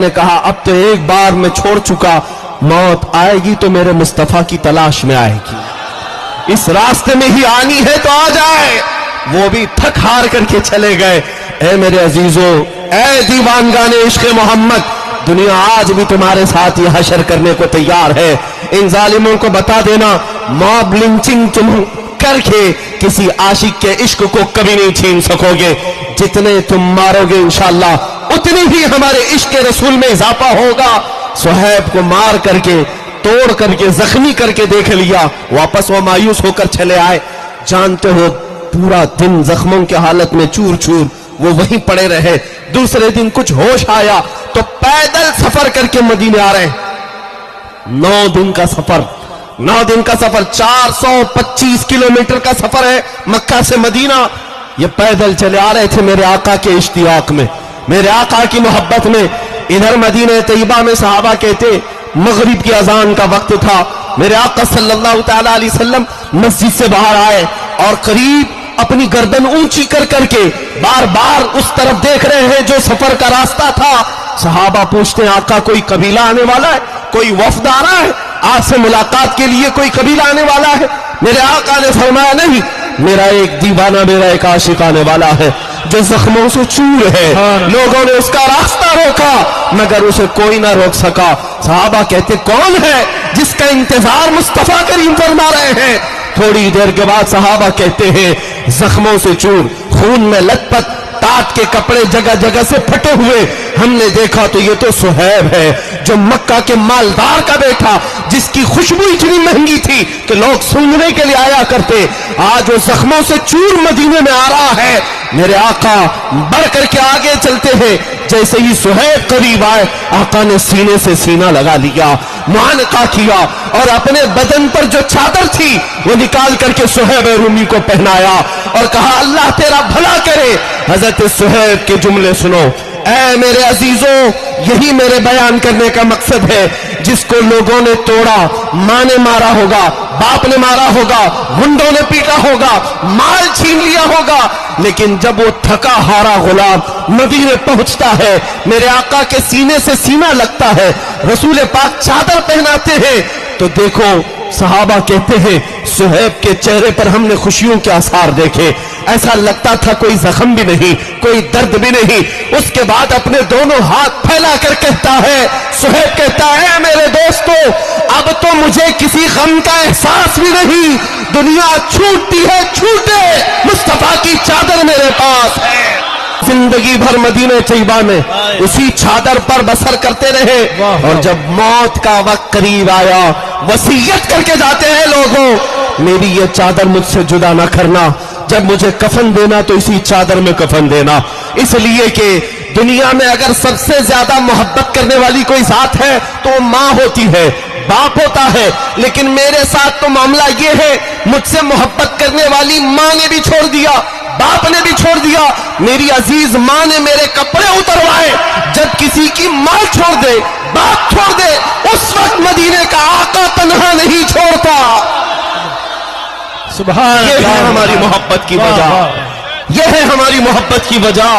نے کہا اب تو ایک بار میں چھوڑ چکا، موت آئے گی تو میرے مصطفیٰ کی تلاش میں آئے گی، اس راستے میں ہی آنی ہے تو آ جائے۔ وہ بھی تھک ہار کر کے چلے گئے۔ اے میرے عزیزو، اے دیوانگان عشق محمد، دنیا آج بھی تمہارے ساتھ یہ حشر کرنے کو تیار ہے۔ ان ظالموں کو بتا دینا، موب لنچنگ تم کر کے کسی عاشق کے عشق کو کبھی نہیں چھین سکو گے۔ جتنے تم مارو گے انشاءاللہ اتنی ہی ہمارے عشق رسول میں اضافہ ہوگا۔ صہیب کو مار کر کے، توڑ کر کے، زخمی کر کے دیکھ لیا، واپس وہ مایوس ہو کر چلے آئے۔ جانتے ہو پورا دن زخموں کے حالت میں چور چور وہ وہیں پڑے رہے۔ دوسرے دن کچھ ہوش آیا تو پیدل سفر کر کے مدینے آ رہے ہیں۔ 9 دن کا سفر، 9 دن کا سفر، 425 کلومیٹر کا سفر ہے مکہ سے مدینہ۔ یہ پیدل چلے آ رہے تھے میرے آقا کے اشتیاق میں، میرے آقا کی محبت میں۔ ادھر مدینہ طیبہ میں صحابہ کہتے مغرب کی اذان کا وقت تھا، میرے آقا صلی اللہ تعالی علیہ وسلم مسجد سے باہر آئے اور قریب اپنی گردن اونچی کر کر کے بار بار اس طرف دیکھ رہے ہیں جو سفر کا راستہ تھا۔ صحابہ پوچھتے ہیں آقا کوئی قبیلہ آنے والا ہے، کوئی وفد آ رہا ہے، آج سے ملاقات کے لیے کوئی قبیلہ آنے والا ہے؟ میرے آقا نے فرمایا نہیں، میرا ایک دیوانہ، میرا ایک عاشق آنے والا ہے جو زخموں سے چور ہے۔ لوگوں نے اس کا راستہ روکا مگر اسے کوئی نہ روک سکا۔ صحابہ کہتے کون ہے جس کا انتظار مصطفیٰ کریم فرما رہے ہیں؟ تھوڑی دیر کے بعد صحابہ کہتے ہیں زخموں سے چور، خون میں لت پت، ٹاٹ کے کپڑے جگہ جگہ سے پھٹے ہوئے، ہم نے دیکھا تو یہ تو صہیب ہے جو مکہ کے مالدار کا بیٹا، جس کی خوشبو اتنی مہنگی تھی کہ لوگ سونگنے کے لیے آیا کرتے، آج وہ زخموں سے چور مدینے میں آ رہا ہے۔ میرے آقا بڑھ کر کے آگے چلتے ہیں، جیسے ہی صہیب قریب آئے آقا نے سینے سے سینہ لگا لیا، معانقہ کیا اور اپنے بدن پر جو چادر تھی وہ نکال کر کے صہیب رومی کو پہنایا اور کہا اللہ تیرا بھلا کرے۔ حضرت صہیب کے جملے سنو، اے میرے عزیزوں، یہی میرے بیان کرنے کا مقصد ہے۔ جس کو لوگوں نے توڑا، ماں نے مارا ہوگا، باپ نے مارا ہوگا، گنڈوں نے پیٹا ہوگا، مال چھین لیا ہوگا، لیکن جب وہ تھکا ہارا غلام مدینے پہنچتا ہے، میرے آقا کے سینے سے سینہ لگتا ہے، رسول پاک چادر پہناتے ہیں، تو دیکھو صحابہ کہتے ہیں صہیب کے چہرے پر ہم نے خوشیوں کے آثار دیکھے، ایسا لگتا تھا کوئی زخم بھی نہیں، کوئی درد بھی نہیں۔ اس کے بعد اپنے دونوں ہاتھ پھیلا کر کہتا ہے، صہیب کہتا ہے میرے دوستو اب تو مجھے کسی غم کا احساس بھی نہیں، دنیا چھوٹتی ہے چھوٹے، مصطفیٰ کی چادر میرے پاس ہے۔ زندگی بھر مدینہ طیبہ میں اسی چادر پر بسر کرتے رہے، اور جب موت کا وقت قریب آیا وصیت کر کے جاتے ہیں لوگوں میری یہ چادر مجھ سے جدا نہ کرنا، جب مجھے کفن دینا تو اسی چادر میں کفن دینا، اس لیے کہ دنیا میں اگر سب سے زیادہ محبت کرنے والی کوئی ذات ہے تو وہ ماں ہوتی ہے، باپ ہوتا ہے، لیکن میرے ساتھ تو معاملہ یہ ہے مجھ سے محبت کرنے والی ماں نے بھی چھوڑ دیا، باپ نے بھی چھوڑ دیا، میری عزیز ماں نے میرے کپڑے اتروائے۔ جب کسی کی ماں چھوڑ دے، باپ چھوڑ دے، اس وقت مدینے کا آقا تنہا نہیں چھوڑتا۔ سبحان یہ ہے ہماری محبت کی وجہ، یہ ہے ہماری محبت کی وجہ۔